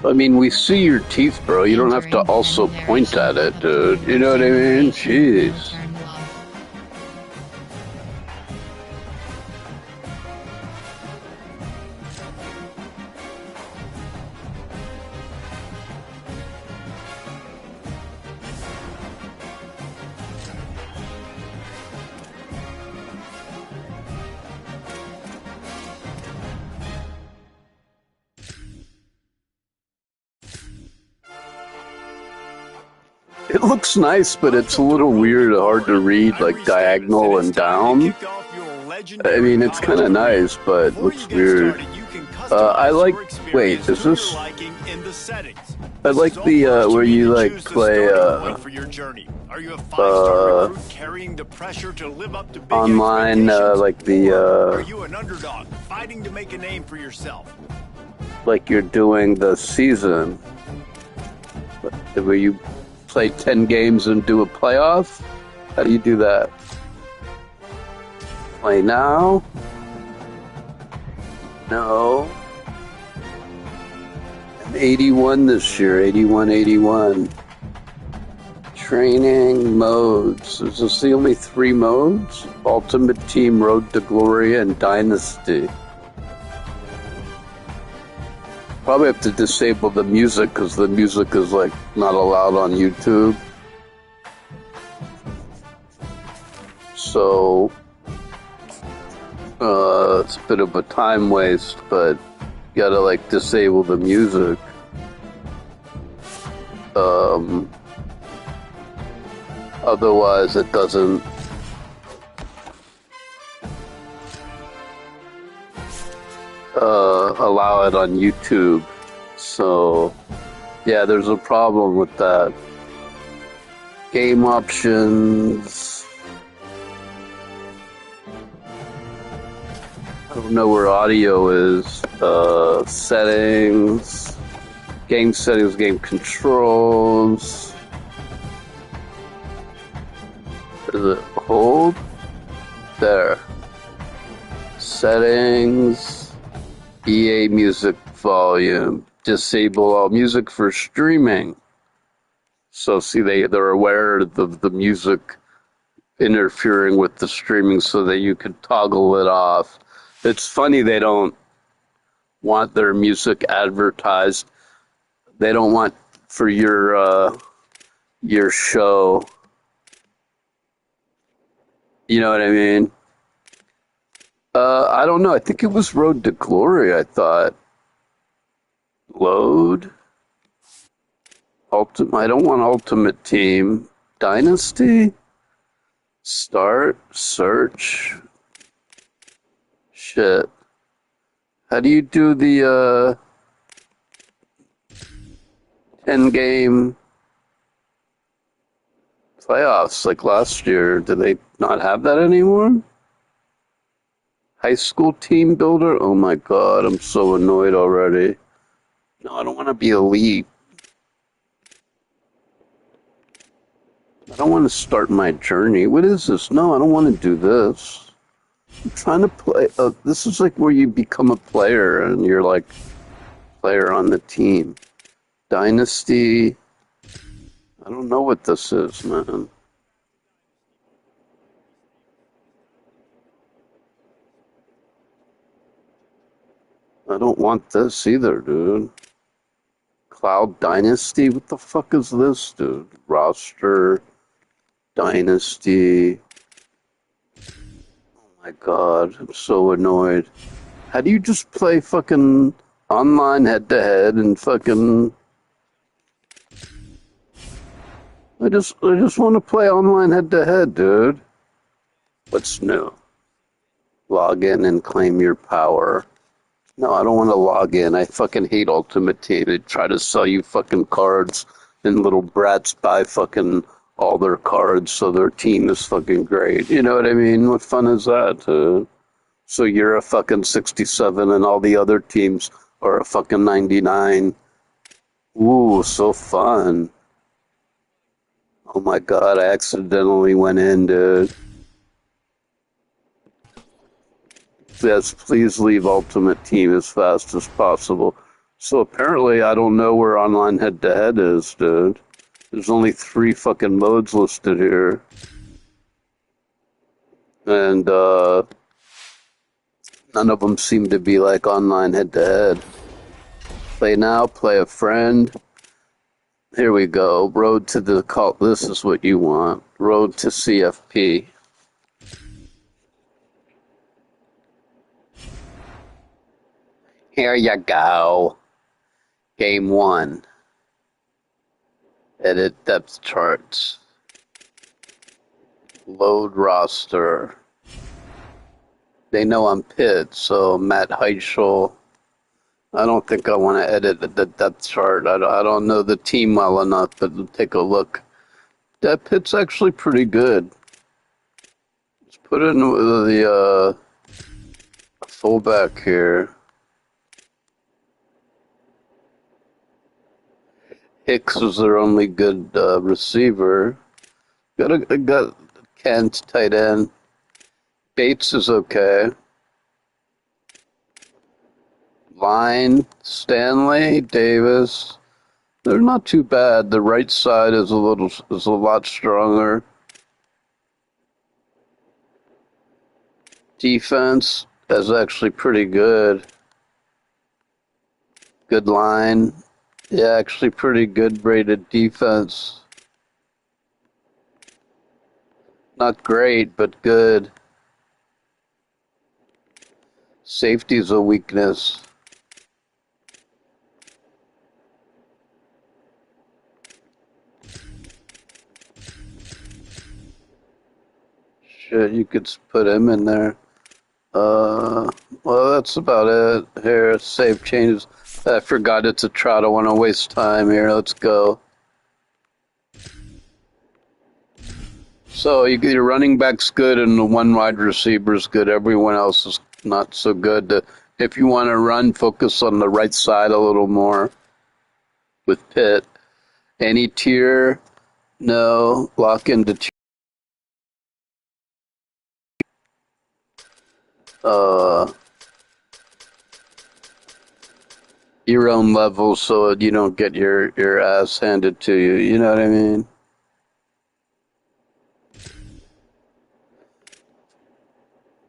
I mean, we see your teeth, bro. You don't have to also point at it, dude. You know what I mean? Jeez. It looks nice, but it's a little weird, hard to read, like diagonal and down. I mean, it's kind of nice, but it looks weird. I like. Wait, is this? I like the where you like play online, like the Are you an underdog fighting to make a name for yourself? like you're doing the season where you play 10 games and do a playoff. How do you do that? Play now? No. I'm 81 this year, 81. Training modes. Is this the only 3 modes? Ultimate Team, Road to Glory, and Dynasty. Probably have to disable the music because the music is like not allowed on YouTube. So it's a bit of a time waste, but you gotta like disable the music. Otherwise it doesn't allow it on YouTube. So yeah, there's a problem with that. Game options. I don't know where audio is. Settings. Game settings, game controls. Is it hold? There. Settings. EA music volume. Disable all music for streaming. So see, they're aware of the music interfering with the streaming so that you can toggle it off. It's funny they don't want their music advertised. They don't want for your show. You know what I mean? I don't know. I think it was Road to Glory, I thought. Load. Ultimate. I don't want Ultimate Team. Dynasty? Start. Search. Shit. How do you do the 10-game playoffs like last year? Do they not have that anymore? High school team builder? Oh my god, I'm so annoyed already. No, I don't want to be elite. I don't want to start my journey. What is this? No, I don't want to do this. I'm trying to play. This is like where you become a player and you're like player on the team. Dynasty. I don't know what this is, man. I don't want this either, dude. Cloud Dynasty? What the fuck is this, dude? Roster. Dynasty. Oh my god, I'm so annoyed. How do you just play fucking online head-to-head and fucking... I just want to play online head-to-head, dude. What's new? Log in and claim your power. No, I don't want to log in. I fucking hate Ultimate Team. They try to sell you fucking cards and little brats buy fucking all their cards so their team is fucking great. You know what I mean? What fun is that? So you're a fucking 67 and all the other teams are a fucking 99. Ooh, so fun. Oh my god, I accidentally went in, dude. Yes, please leave Ultimate Team as fast as possible So apparently I don't know where online head-to-head is, dude. There's only 3 fucking modes listed here. And, none of them seem to be like online head-to-head. Play now, play a friend. Here we go. Road to the cult. This is what you want. Road to CFP. Here you go. Game 1. Edit depth charts. Load roster. They know I'm Pitt, so Matt Heichel. I don't think I want to edit the depth chart. I don't know the team well enough, but take a look. That Pitt's actually pretty good. Let's put it in the fullback here. Hicks is their only good receiver. Got Kent, tight end. Bates is okay. Line, Stanley, Davis. They're not too bad. The right side is a lot stronger. Defense is actually pretty good. Good line. Yeah, actually pretty good rated defense. Not great, but good. Safety's a weakness. Shit, you could put him in there. Well, that's about it. Here, save changes. I forgot it's a trot. I don't want to waste time here. Let's go. So your running back's good and the one wide receiver's good. Everyone else is not so good. If you want to run, focus on the right side a little more with Pitt. Any tier? No. Lock into tier. Your own level so you don't get your ass handed to you. You know what I mean?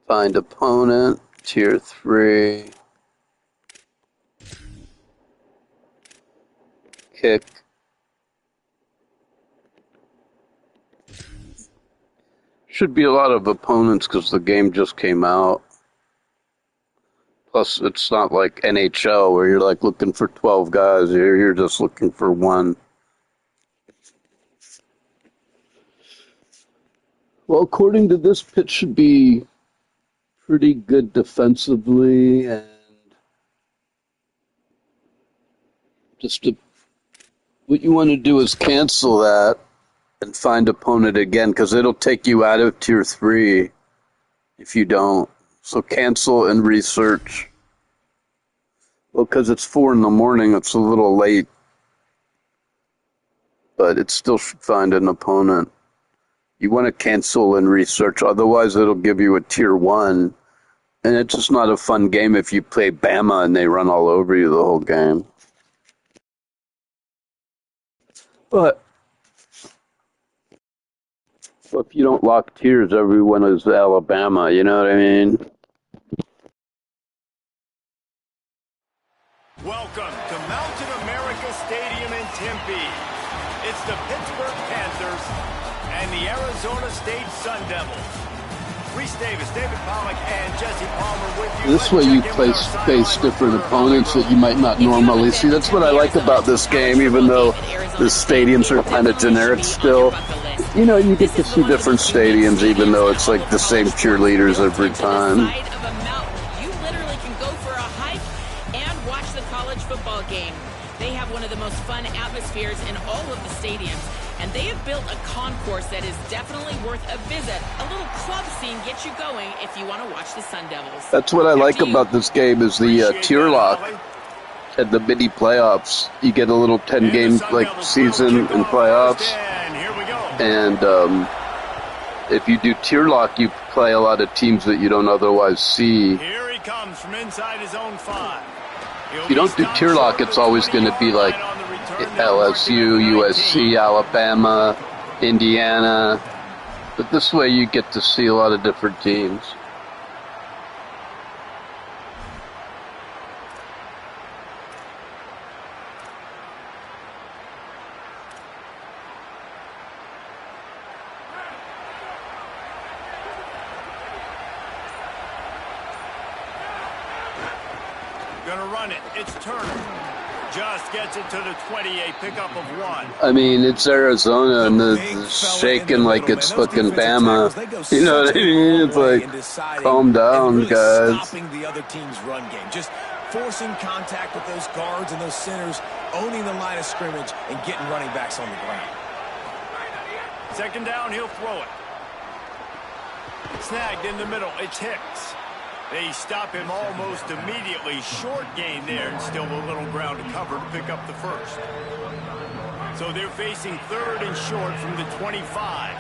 Find opponent, tier 3. Kick. Should be a lot of opponents because the game just came out. Plus, it's not like NHL where you're like looking for 12 guys. You're just looking for one. Well, according to this, Pitt should be pretty good defensively, and what you want to do is cancel that and find opponent again, because it'll take you out of tier 3 if you don't. So cancel and research. Well, because it's 4 in the morning, it's a little late. But it still should find an opponent. You want to cancel and research, otherwise it'll give you a tier 1. And it's just not a fun game if you play Bama and they run all over you the whole game. But if you don't lock tiers, everyone is Alabama, you know what I mean? Welcome to Mountain America Stadium in Tempe. It's the Pittsburgh Panthers and the Arizona State Sun Devils. Reese Davis, David Pollack, and Jesse Palmer with you. This way you face different opponents that you might not normally see. That's what I like about this game, even though the stadiums are kind of generic still. You know, you get to see different stadiums, even though it's like the same cheerleaders every time. You literally can go for a hike and watch the college football game. They have one of the most fun atmospheres in all of the stadiums, and they have built a concourse that is definitely worth a visit. A little club scene gets you going if you want to watch the Sun Devils. That's what I like about this game is the tier lock at the mini playoffs. You get a little 10-game like season and playoffs, and if you do tier lock, you play a lot of teams that you don't otherwise see. Here he comes from inside his own 5. If you don't do tier lock, it's always going to be like LSU, USC, Alabama, Indiana. But this way you get to see a lot of different teams. Gonna run it. It's Turner. Just gets it to the 28, pickup of 1. I mean, it's Arizona and it's shaking like it's fucking Bama. You know what I mean? It's like, calm down, guys. Stopping the other team's run game. Just forcing contact with those guards and those centers, owning the line of scrimmage, and getting running backs on the ground. Second down, he'll throw it. Snagged in the middle. It's Hicks. They stop him almost immediately. Short gain there, and still a little ground to cover to pick up the first. So they're facing 3rd and short from the 25.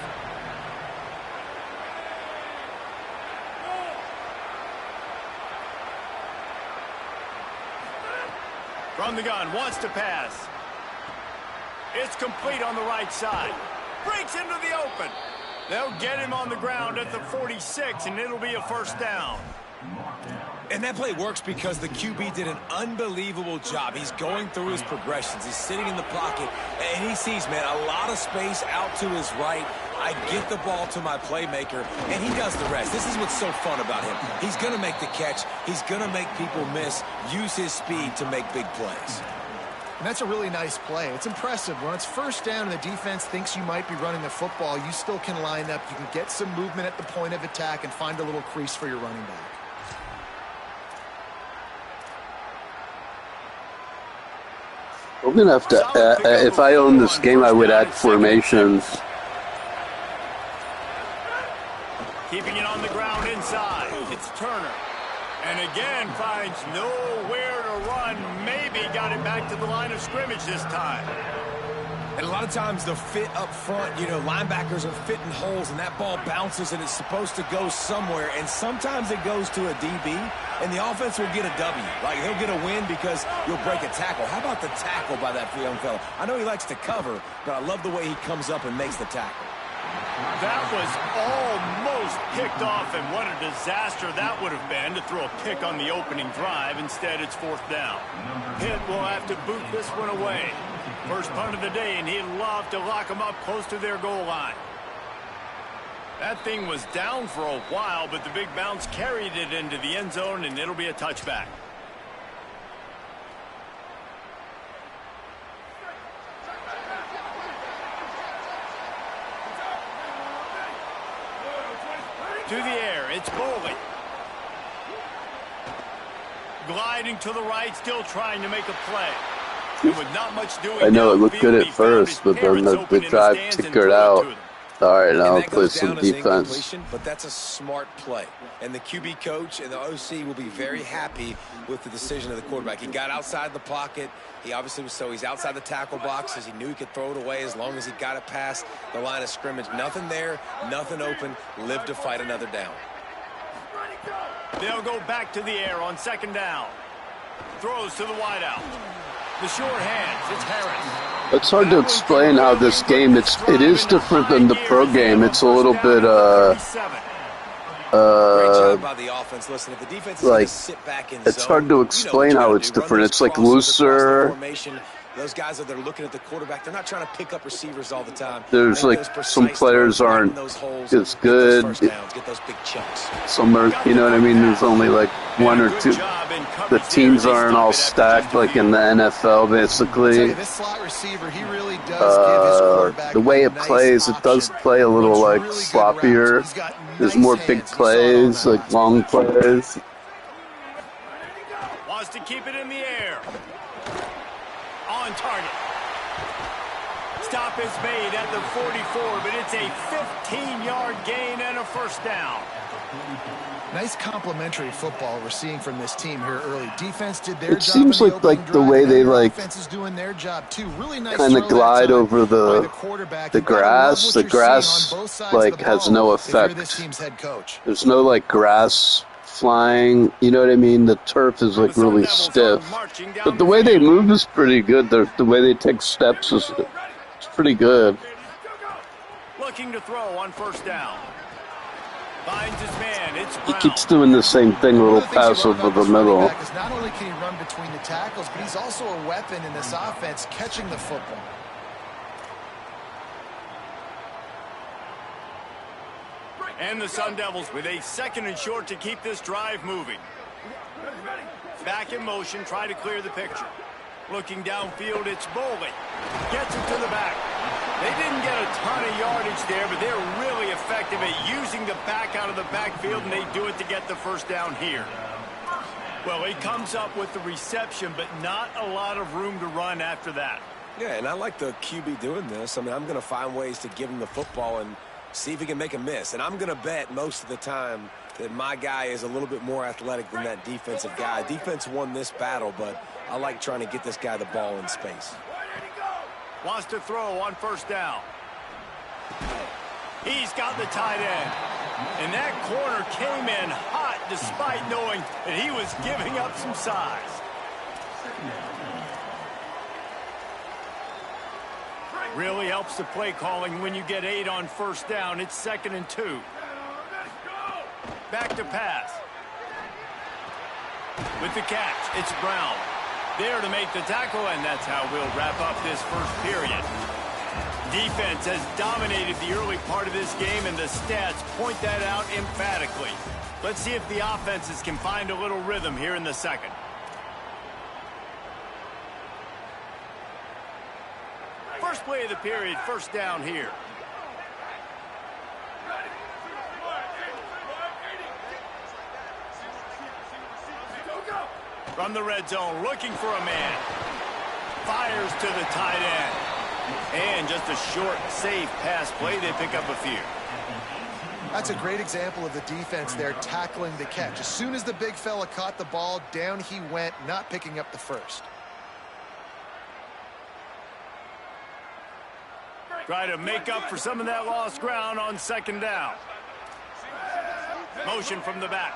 From the gun, wants to pass. It's complete on the right side. Breaks into the open. They'll get him on the ground at the 46, and it'll be a first down. And that play works because the QB did an unbelievable job. He's going through his progressions. He's sitting in the pocket, and he sees, man, a lot of space out to his right. I get the ball to my playmaker, and he does the rest. This is what's so fun about him. He's going to make the catch. He's going to make people miss, use his speed to make big plays. And that's a really nice play. It's impressive. When it's first down and the defense thinks you might be running the football, you still can line up. You can get some movement at the point of attack and find a little crease for your running back. I'm going to have to, if I own this game, I would add formations. Keeping it on the ground inside. It's Turner. And again finds nowhere to run. Maybe got it back to the line of scrimmage this time. And a lot of times the fit up front, you know, linebackers are fitting holes and that ball bounces and it's supposed to go somewhere. And sometimes it goes to a DB and the offense will get a W. Like he'll get a win because you'll break a tackle. How about the tackle by that young fella? I know he likes to cover, but I love the way he comes up and makes the tackle. That was almost picked off, and what a disaster that would have been to throw a pick on the opening drive. Instead, it's 4th down. Pitt will have to boot this one away. First punt of the day, and he'd love to lock them up close to their goal line. That thing was down for a while, but the big bounce carried it into the end zone, and it'll be a touchback. To the air, it's Bowley. Gliding to the right, still trying to make a play. And with not much doing, I know it looked good at first, but then the drive tickered out. All right, now I'll play some defense. But that's a smart play. And the QB coach and the OC will be very happy with the decision of the quarterback. He got outside the pocket. He obviously was he's outside the tackle box as he knew he could throw it away as long as he got it past the line of scrimmage. Nothing there, nothing open. Live to fight another down. They'll go back to the air on 2nd down. Throws to the wideout. The short hands, it's Harris. It's hard to explain how this game, it is different than the pro game. It's a little bit, like, it's hard to explain how it's different. It's like looser. Those guys that are looking at the quarterback, they're not trying to pick up receivers all the time. There's like some players aren't as good. Some are, you know what I mean? There's only like 1 or 2. The teams aren't all stacked like in the NFL, basically. The way it plays, it does play a little like sloppier. There's more big plays, like long plays. Wants to keep it in the air. On target. Stop is made at the 44, but it's a 15-yard gain and a first down. Nice complementary football we're seeing from this team here early. Defense did their job. It seems like the way they like offense is doing their job too. Really nice kind of glide over the grass. The grass like has no effect. There's no like grass flying. You know what I mean? The turf is like really stiff. But the way they move is pretty good. The way they take steps is it's pretty good. Looking to throw on first down. Finds his man. It's He keeps doing the same thing, a little pass over the middle. Not only can he run between the tackles, but he's also a weapon in this offense, catching the football. And the Sun Devils with a 2nd and short to keep this drive moving. Back in motion, try to clear the picture. Looking downfield, it's Bowling. Gets it to the back. They didn't get a ton of yardage there, but they're really effective at using the back out of the backfield, and they do it to get the first down here. Well, he comes up with the reception, but not a lot of room to run after that. Yeah, and I like the QB doing this. I mean, I'm going to find ways to give him the football and see if he can make a miss. And I'm going to bet most of the time that my guy is a little bit more athletic than that defensive guy. Defense won this battle, but I like trying to get this guy the ball in space. Wants to throw on first down. He's got the tight end. And that corner came in hot despite knowing that he was giving up some size. Really helps the play calling when you get 8 on first down. It's 2nd and 2. Back to pass. With the catch, it's Brown. There to make the tackle, and that's how we'll wrap up this first period. Defense has dominated the early part of this game, and the stats point that out emphatically. Let's see if the offenses can find a little rhythm here in the second. First play of the period, first down here. From the red zone, looking for a man. Fires to the tight end. And just a short, safe pass play. They pick up a few. That's a great example of the defense there tackling the catch. As soon as the big fella caught the ball, down he went, not picking up the first. Try to make up for some of that lost ground on second down. Motion from the back.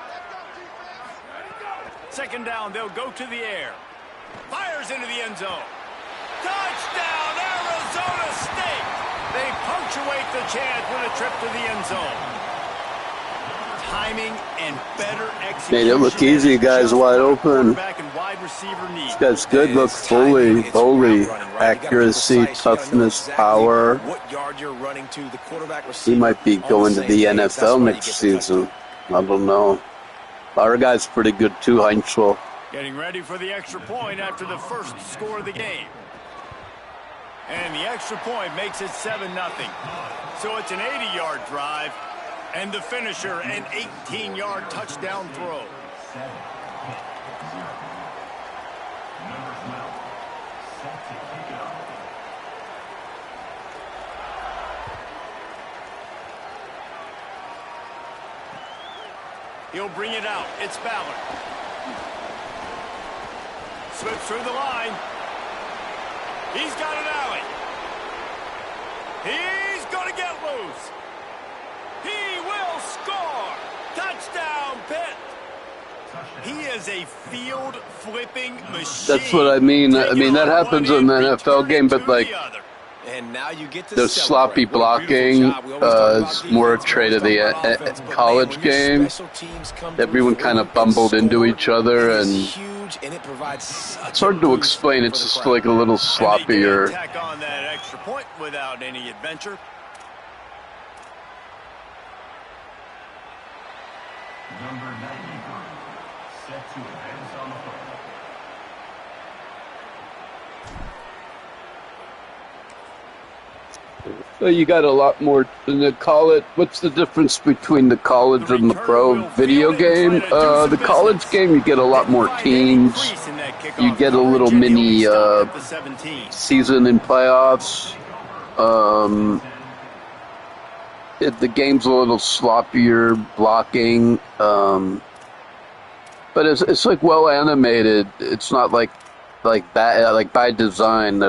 Second down, they'll go to the air. Fires into the end zone. Touchdown, Arizona State! They punctuate the chance with a trip to the end zone. Timing and better execution. Made it look easy, guys, wide open. This guy's good, look fully, accuracy, toughness, power. He might be going to the NFL next season. I don't know. Our guy's pretty good too, Heinzel. Getting ready for the extra point after the first score of the game. And the extra point makes it 7-0. So it's an 80-yard drive. And the finisher, an 18-yard touchdown throw. He'll bring it out. It's Ballard. Slips through the line. He's got an alley. He's going to get loose. He will score. Touchdown, Pitt. He is a field-flipping machine. That's what I mean. I mean, that happens in the NFL game, but like, and now you get to the sloppy blocking is more a trait of the college game. Everyone kind of bumbled into each other, and it's hard to explain. It's just like a little sloppier. Tack on that extra point without any adventure. Number 93, set to advance on the football. So you got a lot more in the college. What's the difference between the college and the pro video game? The college game, you get a lot more teams. You get a little mini season in playoffs. The game's a little sloppier blocking, but it's like well animated. It's not like bad, like by design.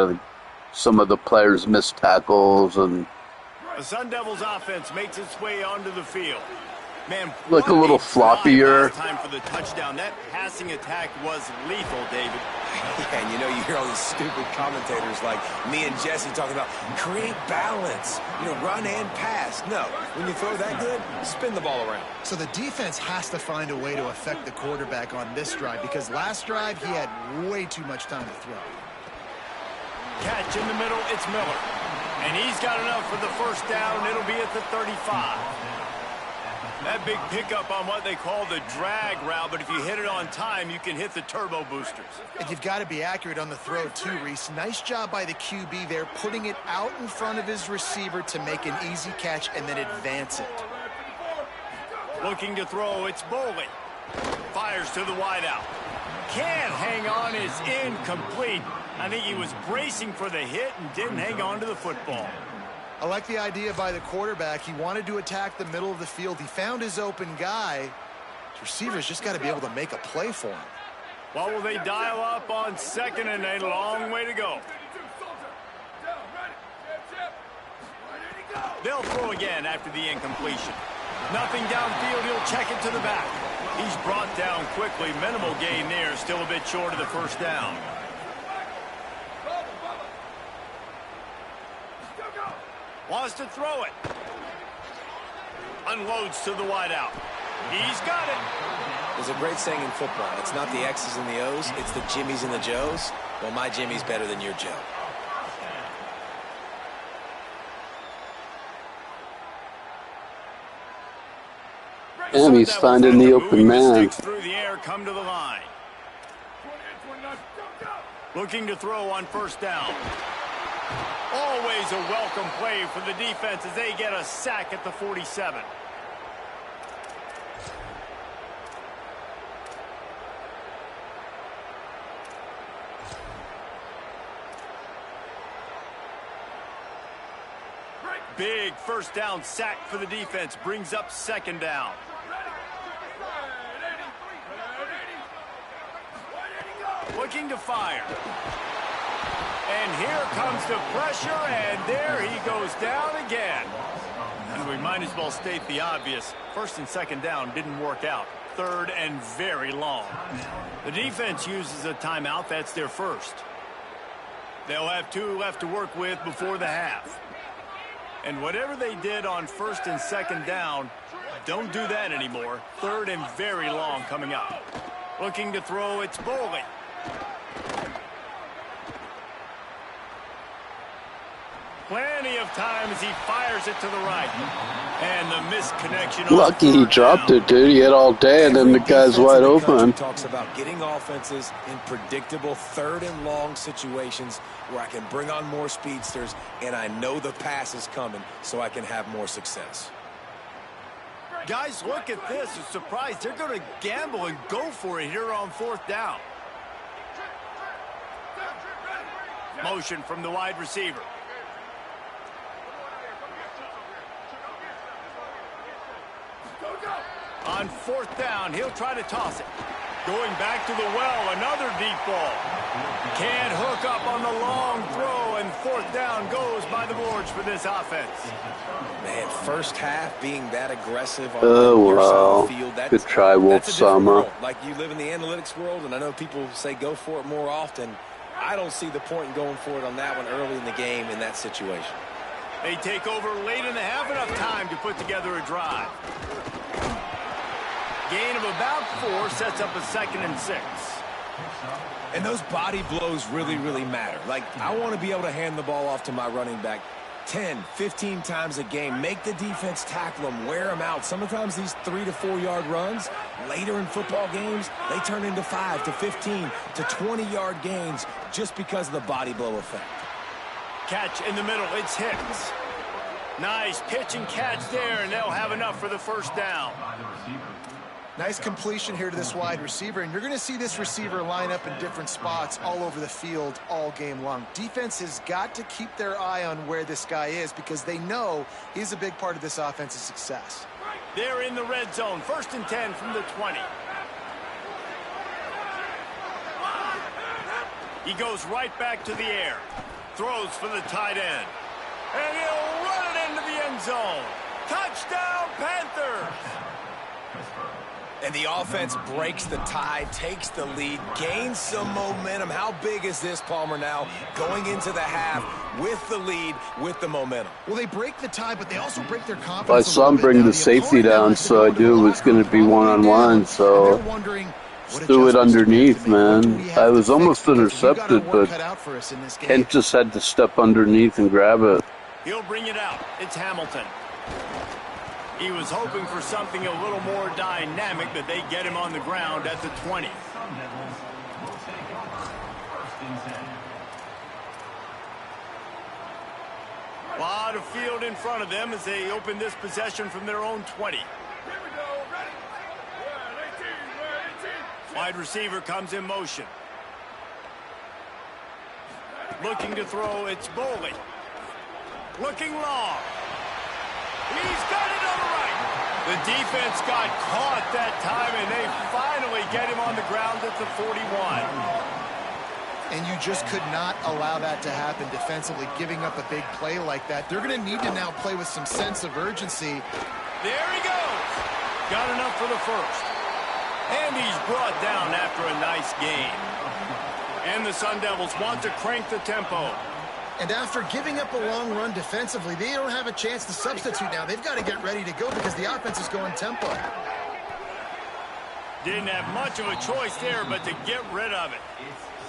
Some of the players miss tackles, and the Sun Devils offense makes its way onto the field. Man, Look a what little drive floppier. last time for the touchdown. That passing attack was lethal, David. Yeah, and you know, you hear all these stupid commentators like me and Jesse talking about create balance, run and pass. No, when you throw that good, spin the ball around. So the defense has to find a way to affect the quarterback on this drive, because last drive he had way too much time to throw. Catch in the middle, it's Miller. And he's got enough for the first down. It'll be at the 35. That big pickup on what they call the drag route, but if you hit it on time, you can hit the turbo boosters. And you've got to be accurate on the throw too, Reese. Nice job by the QB there, putting it out in front of his receiver to make an easy catch and then advance it. Looking to throw, it's Boley. Fires to the wideout. Can't hang on, is incomplete. I think he was bracing for the hit and didn't hang on to the football. I like the idea by the quarterback. He wanted to attack the middle of the field. He found his open guy. His receiver's just got to be able to make a play for him. What will they dial up on second and a long way to go? They'll throw again after the incompletion. Nothing downfield, he'll check it to the back. He's brought down quickly. Minimal gain there, still a bit short of the first down. Wants to throw it. Unloads to the wideout. He's got it. There's a great saying in football. It's not the X's and the O's, it's the Jimmies and the Joes. Well, my Jimmy's better than your Joe. Damn, he's finding the open man. Through the air, come to the line. Looking to throw on first down. Always a welcome play for the defense as they get a sack at the 47. Big first down sack for the defense, brings up second down. Looking to fire. And here comes the pressure, and there he goes down again. And we might as well state the obvious. First and second down didn't work out. Third and very long. The defense uses a timeout. That's their first. They'll have 2 left to work with before the half. And whatever they did on first and second down, don't do that anymore. Third and very long coming up. Looking to throw, it's Boley. Plenty of time as he fires it to the right. And the misconnection. Lucky he dropped it, dude. He had all day, and then the guy's wide open. Talks about getting offenses in predictable third and long situations where I can bring on more speedsters, and I know the pass is coming, so I can have more success. Guys, look at this. A surprise. They're going to gamble and go for it here on fourth down. Motion from the wide receiver. On fourth down, he'll try to toss it. Going back to the well, another deep ball. Can't hook up on the long throw, and fourth down goes by the boards for this offense. Man, first half being that aggressive on Oh, your side well. of the field, Good try, Wolf that's a different Summer. world. Like, you live in the analytics world, and I know people say go for it more often. I don't see the point in going for it on that one early in the game in that situation. They take over late in the half, enough time to put together a drive. Gain of about 4 sets up a 2nd and 6. And those body blows really, really matter. Like, I want to be able to hand the ball off to my running back 10, 15 times a game. Make the defense tackle them, wear them out. Sometimes these 3 to 4 yard runs, later in football games, they turn into 5 to 15 to 20 yard gains just because of the body blow effect. Catch in the middle, it's Hicks. Nice pitch and catch there, and they'll have enough for the first down. Nice completion here to this wide receiver, and you're going to see this receiver line up in different spots all over the field all game long. Defense has got to keep their eye on where this guy is because they know he's a big part of this offense's success. They're in the red zone, 1st and 10 from the 20. He goes right back to the air. Throws for the tight end. And he'll run it into the end zone. Touchdown, Panthers! And the offense breaks the tie, takes the lead, gains some momentum. How big is this, Palmer, now? Going into the half with the lead, with the momentum. Well, they break the tie, but they also break their confidence. I saw him bring the safety down, so I knew it was going to be one-on-one, so just threw it underneath, man. I was almost intercepted, but Kent just had to step underneath and grab it. He'll bring it out. It's Hamilton. He was hoping for something a little more dynamic, but they get him on the ground at the 20. A lot of field in front of them as they open this possession from their own 20. Wide receiver comes in motion. Looking to throw, it's Boley. Looking long. He's got it on the right. The defense got caught that time, and they finally get him on the ground at the 41. And you just could not allow that to happen defensively, giving up a big play like that. They're going to need to now play with some sense of urgency. There he goes. Got enough for the first. And he's brought down after a nice game. And the Sun Devils want to crank the tempo. And after giving up a long run defensively, they don't have a chance to substitute now. They've got to get ready to go because the offense is going tempo. Didn't have much of a choice there, but to get rid of it.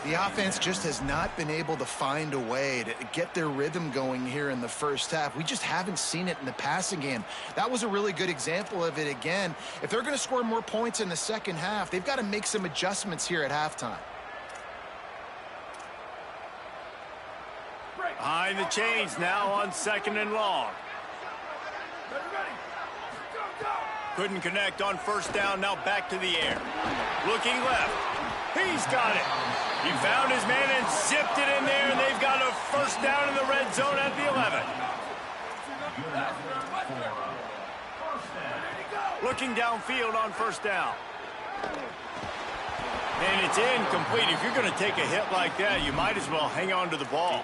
The offense just has not been able to find a way to get their rhythm going here in the first half. We just haven't seen it in the passing game. That was a really good example of it again. If they're going to score more points in the second half, they've got to make some adjustments here at halftime. Behind the chains now on 2nd and long. Couldn't connect on first down, now back to the air. Looking left. He's got it. He found his man and zipped it in there, and they've got a first down in the red zone at the 11. Looking downfield on first down. And it's incomplete. If you're going to take a hit like that, you might as well hang on to the ball.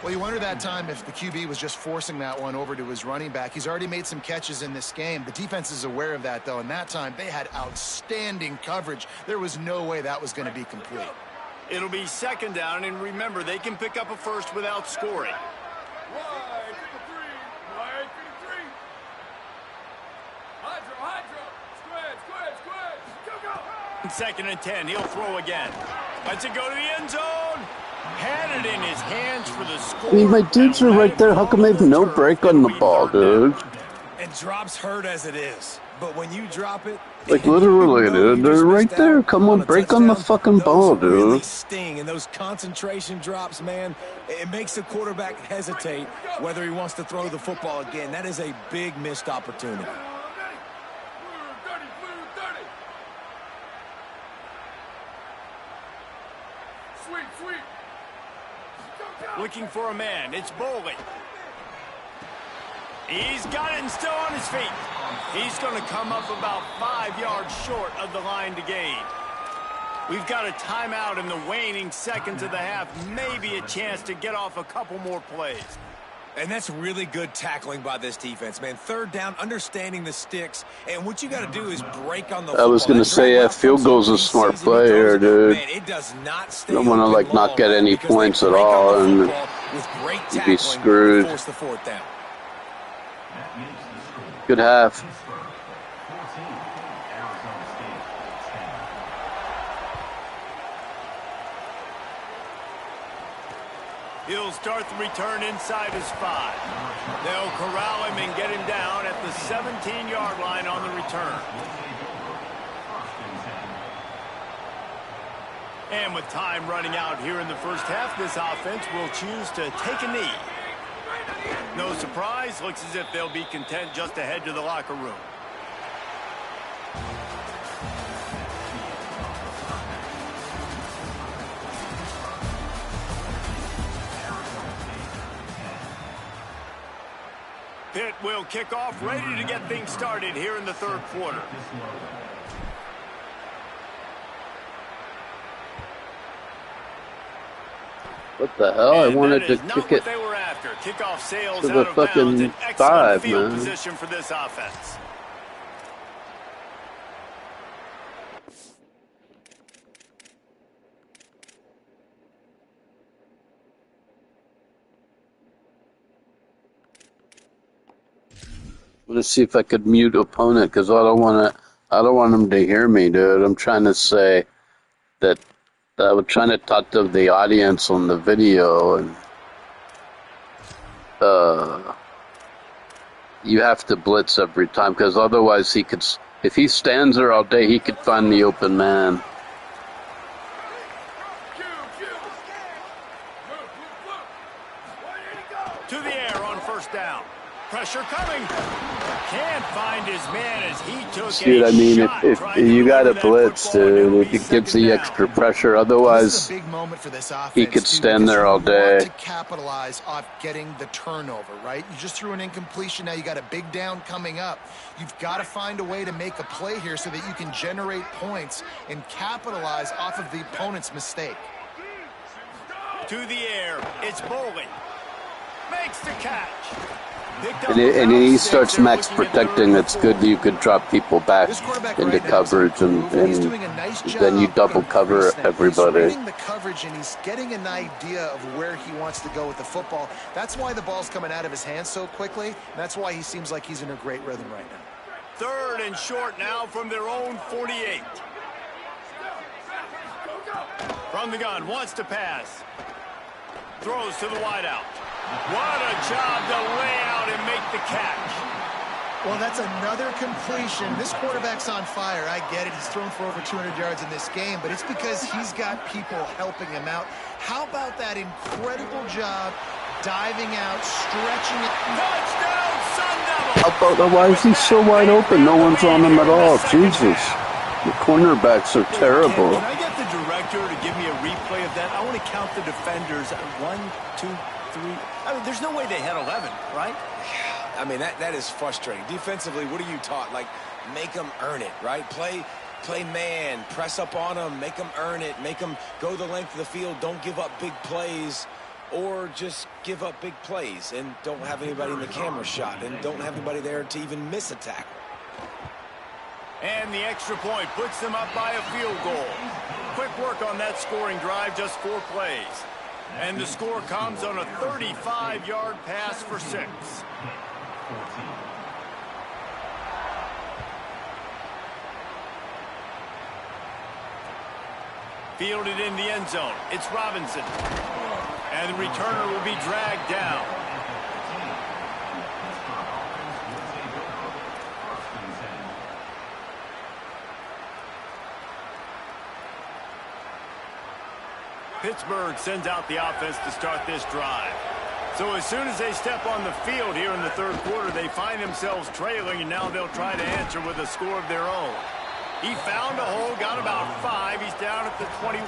Well, you wonder that time if the QB was just forcing that one over to his running back. He's already made some catches in this game. The defense is aware of that, though, and that time they had outstanding coverage. There was no way that was going to be complete. It'll be 2nd down, and remember, they can pick up a first without scoring. Wide to the 3. Wide to the 3. Hydro. Squid. Go. 2nd and 10. He'll throw again. Lets it go to the end zone. Had it in his hands for the score. I mean, my dudes are right there. How come they have no break on the ball, dude? And drops hurt as it is. But when you drop it... Like, literally, dude. They're right there. Come on, break on the fucking ball, dude. Really sting, and those concentration drops, man, it makes the quarterback hesitate whether he wants to throw the football again. That is a big missed opportunity. Sweet. Looking for a man. It's Boley. He's got it and still on his feet. He's going to come up about 5 yards short of the line to gain. We've got a timeout in the waning seconds of the half. Maybe a chance to get off a couple more plays. And that's really good tackling by this defense, man. 3rd down, understanding the sticks. And what you got to do is break on the football. I was going to say, yeah, field goal's a smart play here, dude. Man, it does not stay. Don't want to, like, not get any points at all, and you'd be screwed. Force the 4th down. Good half. He'll start the return inside his 5. They'll corral him and get him down at the 17-yard line on the return. And with time running out here in the first half, this offense will choose to take a knee. No surprise, looks as if they'll be content just to head to the locker room. Pitt will kick off, ready to get things started here in the 3rd quarter. What the hell? I wanted to kick it they were after. Kickoff sales to the out of bounds. fucking An excellent 5, field man. position for this offense. Let's see if I could mute opponent because I don't want them to hear me, dude. I'm trying to say that I was trying to talk to the audience on the video, and you have to blitz every time because otherwise he could. If he stands there all day, he could find the open man. To the air on first down. Pressure coming. Can't find his man as he took See what I mean? If you got a blitz, dude, it gives the extra pressure. Otherwise, big moment for this offense, he could stand there all day. To capitalize off getting the turnover, right? You just threw an incompletion. Now you got a big down coming up. You've got to find a way to make a play here so that you can generate points and capitalize off of the opponent's mistake. To the air. It's Bowling. Makes the catch. And he starts max protecting. It's good you could drop people back into coverage, and then you double cover everybody. He's reading the coverage, and he's getting an idea of where he wants to go with the football. That's why the ball's coming out of his hands so quickly, and that's why he seems like he's in a great rhythm right now. 3rd and short now from their own 48. From the gun, wants to pass. Throws to the wideout. What a job to lay out and make the catch. Well, that's another completion. This quarterback's on fire. I get it. He's thrown for over 200 yards in this game, but it's because he's got people helping him out. How about that incredible job diving out, stretching it? Touchdown, Sun Devils! How about that? Why is he so wide open? No one's on him at all. Jesus. The cornerbacks are terrible. Can I get the director to give me a replay of that? I want to count the defenders. 1, 2, 3. I mean, there's no way they had 11, right? I mean, that is frustrating. Defensively, what are you taught? Like, make them earn it, right? Play man, press up on them, make them earn it, make them go the length of the field, don't give up big plays, or just give up big plays and don't have anybody in the camera shot and don't have anybody there to even miss a tackle. And the extra point puts them up by a field goal. Quick work on that scoring drive, just 4 plays. And the score comes on a 35-yard pass for 6. Fielded in the end zone. It's Robinson. And the returner will be dragged down. Pittsburgh sends out the offense to start this drive. So as soon as they step on the field here in the 3rd quarter, they find themselves trailing, and now they'll try to answer with a score of their own. He found a hole, got about 5. He's down at the 21.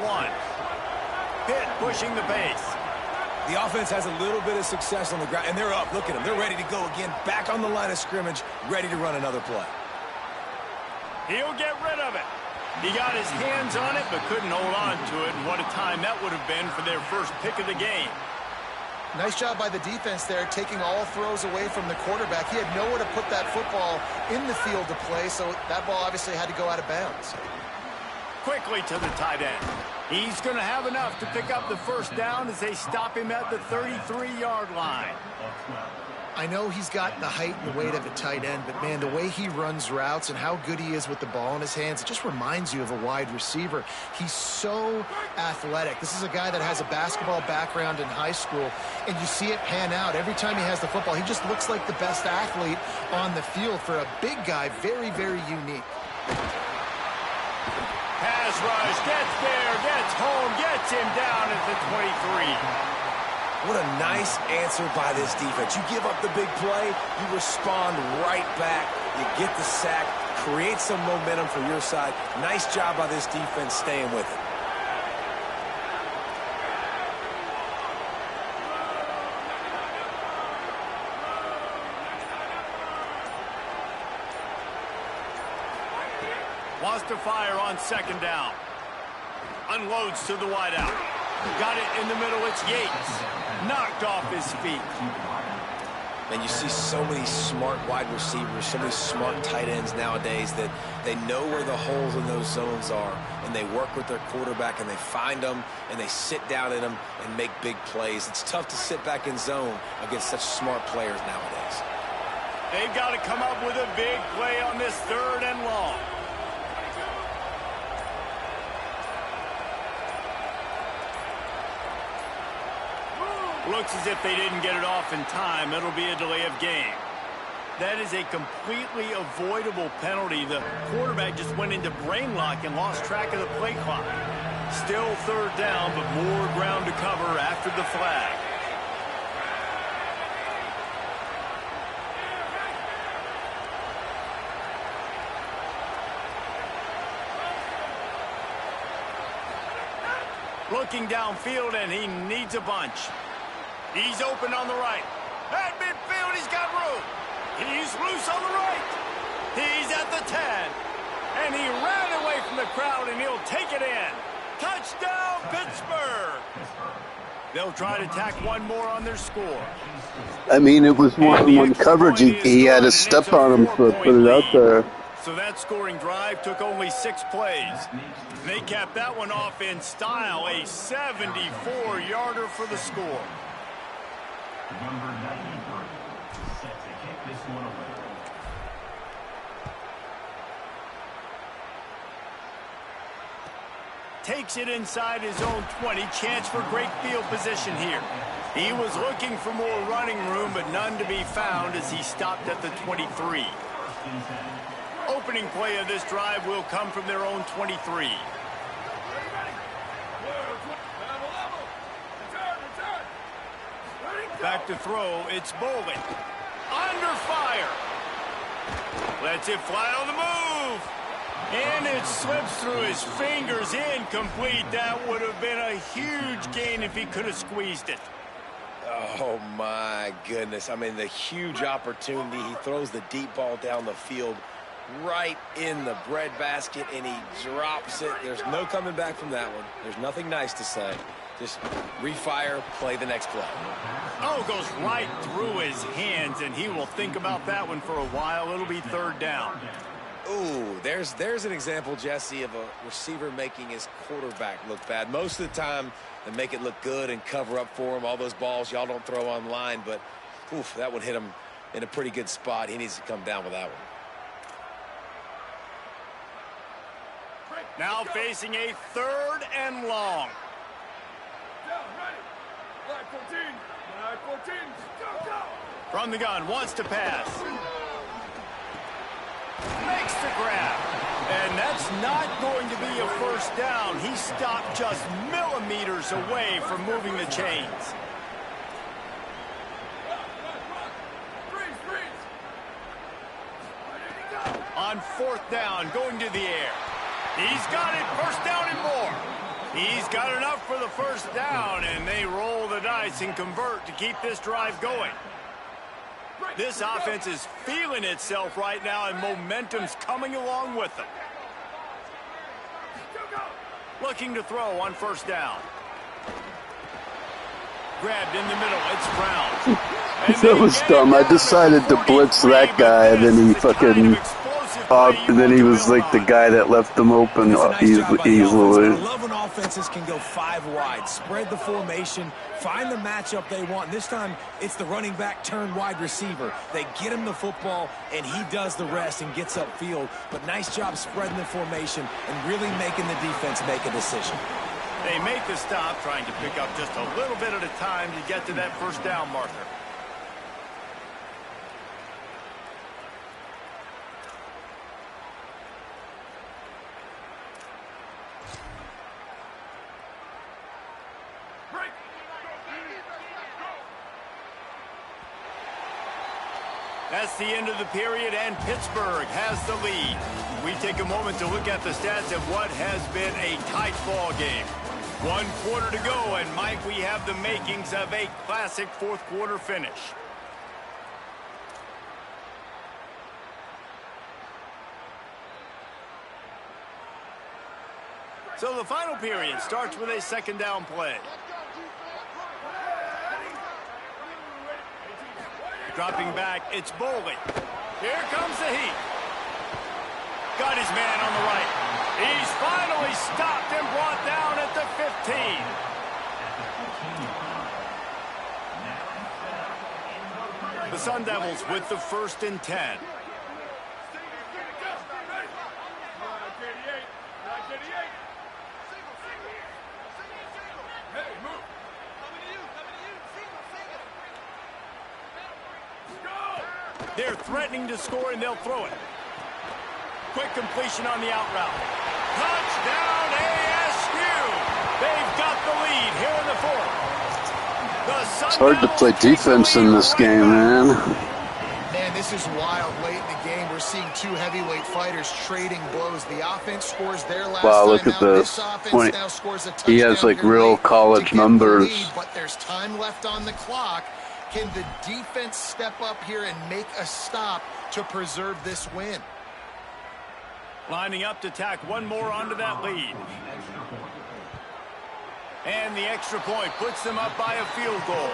Pitt pushing the pace. The offense has a little bit of success on the ground, and they're up. Look at them. They're ready to go again, back on the line of scrimmage, ready to run another play. He'll get rid of it. He got his hands on it, but couldn't hold on to it, and what a time that would have been for their first pick of the game. Nice job by the defense there, taking all throws away from the quarterback. He had nowhere to put that football in the field to play, so that ball obviously had to go out of bounds. Quickly to the tight end. He's going to have enough to pick up the first down as they stop him at the 33-yard line. I know he's got the height and the weight of a tight end, but, man, the way he runs routes and how good he is with the ball in his hands, it just reminds you of a wide receiver. He's so athletic. This is a guy that has a basketball background in high school, and you see it pan out. Every time he has the football, he just looks like the best athlete on the field. For a big guy, very, very unique. Pass rush, gets there, gets home, gets him down at the 23. What a nice answer by this defense. You give up the big play, you respond right back, you get the sack, create some momentum for your side. Nice job by this defense staying with it. Wants to fire on 2nd down. Unloads to the wideout. Got it in the middle. It's Yates. Knocked off his feet. And you see so many smart wide receivers, so many smart tight ends nowadays that they know where the holes in those zones are, and they work with their quarterback, and they find them, and they sit down in them and make big plays. It's tough to sit back in zone against such smart players nowadays. They've got to come up with a big play on this 3rd and long. Looks as if they didn't get it off in time. It'll be a delay of game. That is a completely avoidable penalty. The quarterback just went into brain lock and lost track of the play clock. Still 3rd down, but more ground to cover after the flag. Looking downfield, and he needs a bunch. He's open on the right. At midfield, he's got room. He's loose on the right. He's at the 10. And he ran away from the crowd, and he'll take it in. Touchdown, Pittsburgh. They'll try to tack one more on their score. I mean, it was one coverage. He had to step on him to put it out there. So that scoring drive took only 6 plays. They capped that one off in style, a 74-yarder for the score. Number 93, set to kick this one away. Takes it inside his own 20. Chance for great field position here. He was looking for more running room, but none to be found as he stopped at the 23. Opening play of this drive will come from their own 23. Back to throw, it's Bolden. Under fire. Lets it fly on the move. And it slips through his fingers, incomplete. That would have been a huge gain if he could have squeezed it. Oh, my goodness. I mean, the huge opportunity. He throws the deep ball down the field right in the breadbasket, and he drops it. There's no coming back from that one. There's nothing nice to say. Just refire, play the next play. Oh, goes right through his hands, and he will think about that one for a while. It'll be 3rd down. Ooh, there's an example, Jesse, of a receiver making his quarterback look bad. Most of the time, they make it look good and cover up for him. All those balls y'all don't throw online, but oof, that one hit him in a pretty good spot. He needs to come down with that one. Now facing a 3rd and long. From the gun, wants to pass. Makes the grab. And that's not going to be a 1st down. He stopped just millimeters away from moving the chains. On 4th down, going to the air. He's got it, 1st down and more. He's got enough for the 1st down, and they roll the dice and convert to keep this drive going. This offense is feeling itself right now, and momentum's coming along with them. Looking to throw on 1st down. Grabbed in the middle, it's Brown. That was dumb. I decided to blitz that guy, and then he fucking and then he was like the guy that left them open easily. I love when offenses can go 5 wide, spread the formation, find the matchup they want. And this time, it's the running back turned wide receiver. They get him the football, and he does the rest and gets upfield. But nice job spreading the formation and really making the defense make a decision. They make the stop, trying to pick up just a little bit at a time to get to that 1st down marker. That's the end of the period, and Pittsburgh has the lead. We take a moment to look at the stats of what has been a tight ball game. 1 quarter to go, and Mike, we have the makings of a classic 4th quarter finish. So the final period starts with a 2nd down play. Dropping back, it's Bolden. Here comes the heat. Got his man on the right. He's finally stopped and brought down at the 15. The Sun Devils with the 1st and 10. They're threatening to score, and they'll throw it. Quick completion on the out route. Touchdown, ASU! They've got the lead here in the 4th. It's hard to play defense in this game, man. Man, this is wild. Late in the game, we're seeing 2 heavyweight fighters trading blows. The offense scores their last Wow, look time at out. this. Offense now scores a touchdown He has like here real late college to get the numbers. lead, but there's time left on the clock. Can the defense step up here and make a stop to preserve this win? Lining up to tack one more onto that lead. And the extra point puts them up by a field goal.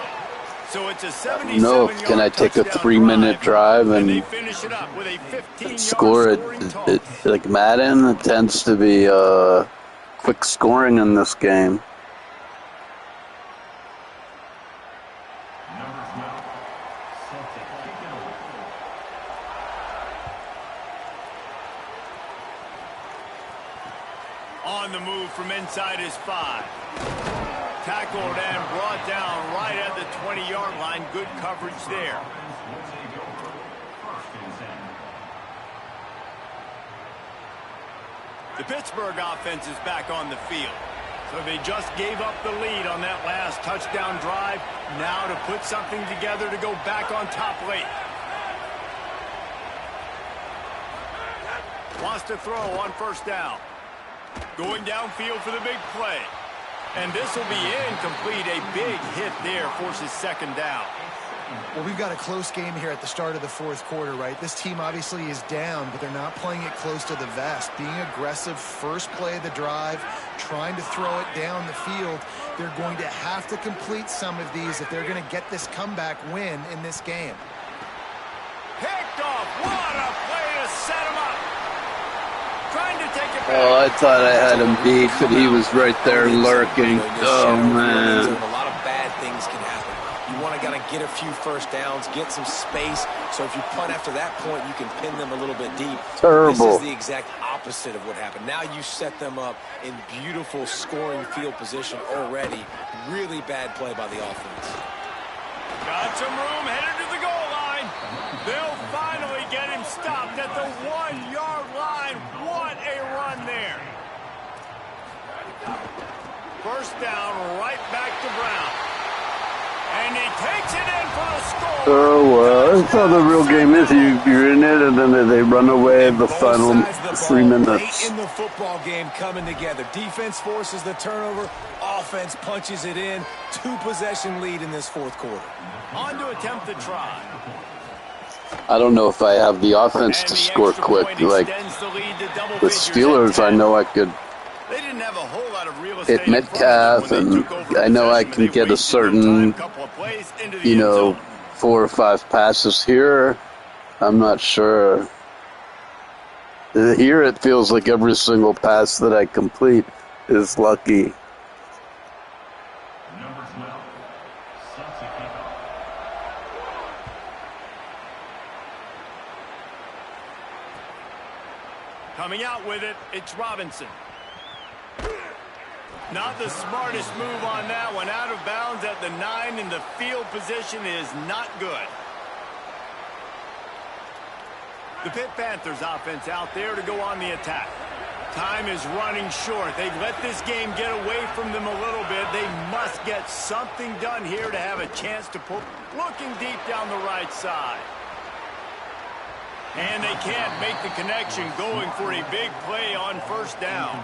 So it's a 77-yard No, can I take a 3-minute drive and they finish it up with a 15-yard score it? Like Madden, it tends to be quick scoring in this game. On the move from inside his 5. Tackled and brought down right at the 20-yard line. Good coverage there. The Pittsburgh offense is back on the field. So they just gave up the lead on that last touchdown drive. Now to put something together to go back on top late. Wants to throw on 1st down. Going downfield for the big play. And this will be incomplete. A big hit there forces 2nd down. Well, we've got a close game here at the start of the 4th quarter, right? This team obviously is down, but they're not playing it close to the vest. Being aggressive, first play of the drive, trying to throw it down the field. They're going to have to complete some of these if they're going to get this comeback win in this game. Picked off. What a play to set him up. Trying to take it back. Oh, I thought I had him beat, but he was right there lurking. Oh, man. A lot of bad things can happen. You want to get a few 1st downs, get some space, so if you punt after that point, you can pin them a little bit deep. Terrible. This is the exact opposite of what happened. Now you set them up in beautiful scoring field position already. Really bad play by the offense. Got some room, headed to the goal line. They'll finally get him stopped at the 1-yard line. What a run there. 1st down, right back to Brown. And he takes it in for the score. Oh, well, that's how the real game is. You're in it, and then they run away the final 3 minutes. Late in the football game coming together. Defense forces the turnover. Offense punches it in. 2-possession lead in this 4th quarter. On to attempt the try. I don't know if I have the offense to score quick. Like the Steelers, I know I could They didn't have a whole lot of real estate hit Metcalf, and I know I can get a certain, 4 or 5 passes here. I'm not sure. Here it feels like every single pass that I complete is lucky. Coming out with it, it's Robinson. Not the smartest move on that one. Out of bounds at the 9, and the field position is not good. The Pitt Panthers offense out there to go on the attack. Time is running short. They've let this game get away from them a little bit. They must get something done here to have a chance to pull. Looking deep down the right side. And they can't make the connection, going for a big play on 1st down.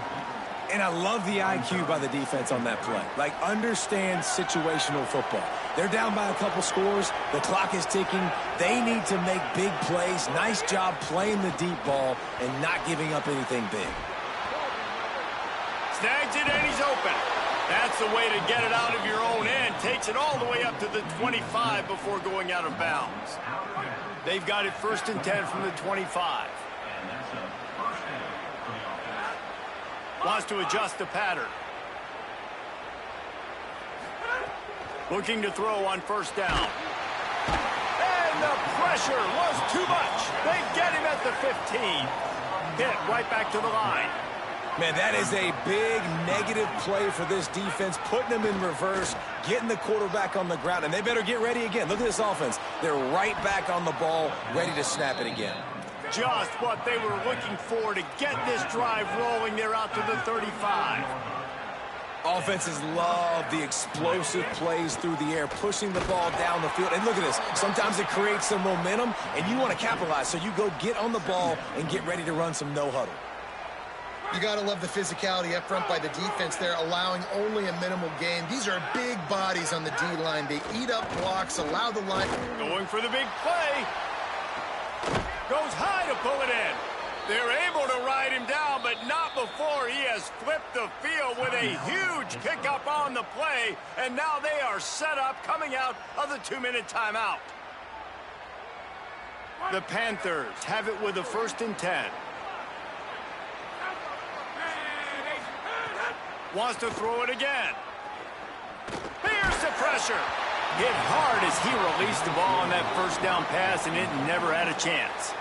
And I love the IQ by the defense on that play. Like, understand situational football. They're down by a couple scores. The clock is ticking. They need to make big plays. Nice job playing the deep ball and not giving up anything big. Snags it, and he's open. That's the way to get it out of your own end. Takes it all the way up to the 25 before going out of bounds. They've got it 1st and 10 from the 25. Wants to adjust the pattern. Looking to throw on 1st down. And the pressure was too much. They get him at the 15. Pitt right back to the line. Man, that is a big negative play for this defense, putting them in reverse, getting the quarterback on the ground, and they better get ready again. Look at this offense. They're right back on the ball, ready to snap it again. Just what they were looking for to get this drive rolling. They're out to the 35. Offenses love the explosive plays through the air, pushing the ball down the field. And look at this. Sometimes it creates some momentum, and you want to capitalize. So you go get on the ball and get ready to run some no-huddle. You got to love the physicality up front by the defense there, allowing only a minimal gain. These are big bodies on the D-line. They eat up blocks, allow the line. Going for the big play. Goes high to pull it in. They're able to ride him down, but not before he has flipped the field with a huge pickup on the play. And now they are set up coming out of the 2-minute timeout. The Panthers have it with a 1st and 10. Wants to throw it again. Here's the pressure. Hit hard as he released the ball on that 1st down pass, and it never had a chance.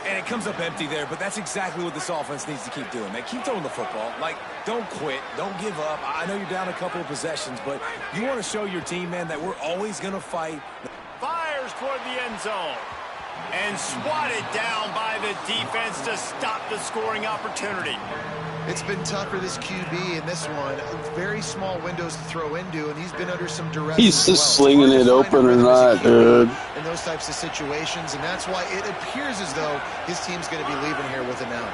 And it comes up empty there, but that's exactly what this offense needs to keep doing. They keep throwing the football. Like, don't quit. Don't give up. I know you're down a couple of possessions, but you want to show your team, man, that we're always going to fight. Fires toward the end zone. And swatted down by the defense to stop the scoring opportunity. It's been tough for this QB in this one. Very small windows to throw into, and he's been under some duress. He's just slinging it open or not, dude. In those types of situations, and that's why it appears as though his team's going to be leaving here with an out.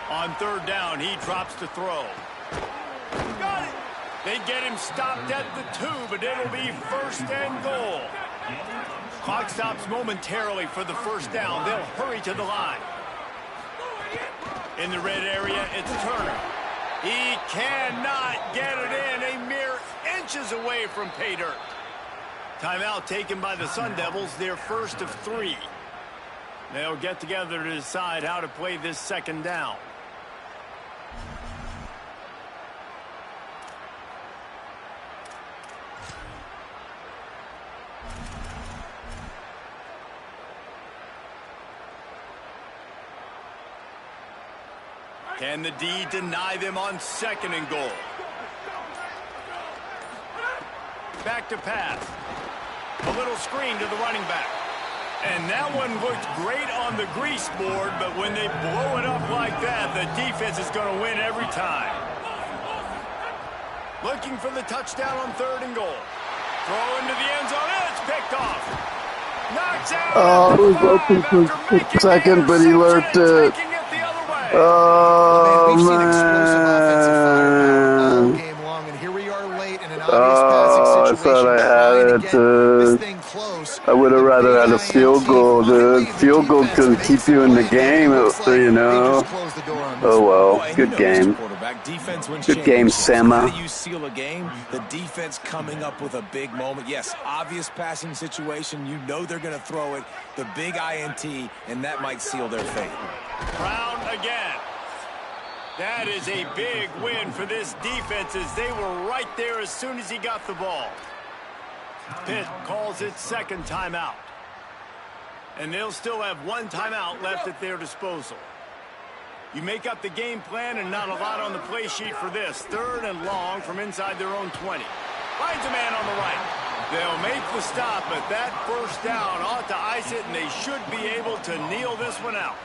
On 3rd down, he drops to throw. Got it. They get him stopped at the 2, but it'll be 1st and goal. Clock stops momentarily for the 1st down. They'll hurry to the line. In the red area, it's Turner. He cannot get it in. A mere inches away from pay dirt. Timeout taken by the Sun Devils, their 1st of 3. They'll get together to decide how to play this 2nd down. Can the D deny them on 2nd and goal? Back to pass. A little screen to the running back. And that one looked great on the grease board, but when they blow it up like that, the defense is going to win every time. Looking for the touchdown on 3rd and goal. Throw into the end zone, and it's picked off. Knocks out. Oh, it was open for a second, but he lurked it. Oh, We've seen explosive offensive firepower all game long, and here we are late in an obvious passing situation. I thought I had it, this thing close. I would have rather had a field goal, dude. Field goal could keep you in the game, you know. Oh, well. Good game. Good game, Sama. How do you seal a game? The defense coming up with a big moment. Yes, obvious passing situation. You know they're going to throw it. The big INT, and that might seal their fate. Brown again. That is a big win for this defense as they were right there as soon as he got the ball. Pitt calls it 2nd timeout. And they'll still have 1 timeout left at their disposal. You make up the game plan and not a lot on the play sheet for this. 3rd and long from inside their own 20. Finds a man on the right. They'll make the stop, but that 1st down ought to ice it, and they should be able to kneel this one out.